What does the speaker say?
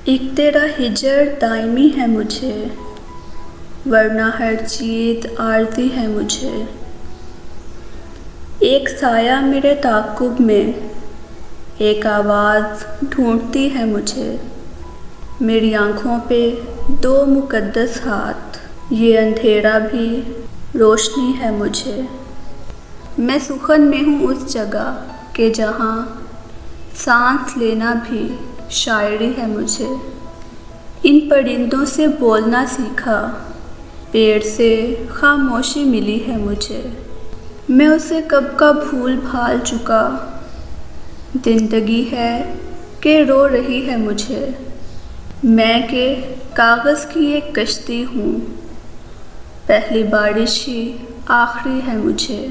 ایک تیرا ہجر دائمی ہے مجھے، ورنہ ہر چیز عارضی ہے مجھے۔ ایک سایہ میرے تعاقب میں، ایک آواز ڈھونڈتی ہے مجھے۔ میری آنکھوں پہ دو مقدس ہاتھ، یہ اندھیرا بھی روشنی ہے مجھے۔ میں سخن میں ہوں اس جگہ کہ جہاں سانس لینا بھی شاعری ہے مجھے۔ ان پرندوں سے بولنا سیکھا، پیڑ سے خاموشی ملی ہے مجھے۔ میں اسے کب کا بھول بھال چکا، زندگی ہے کہ رو رہی ہے مجھے۔ میں کہ کاغذ کی ایک کشتی ہوں، پہلی بارش ہی آخری ہے مجھے۔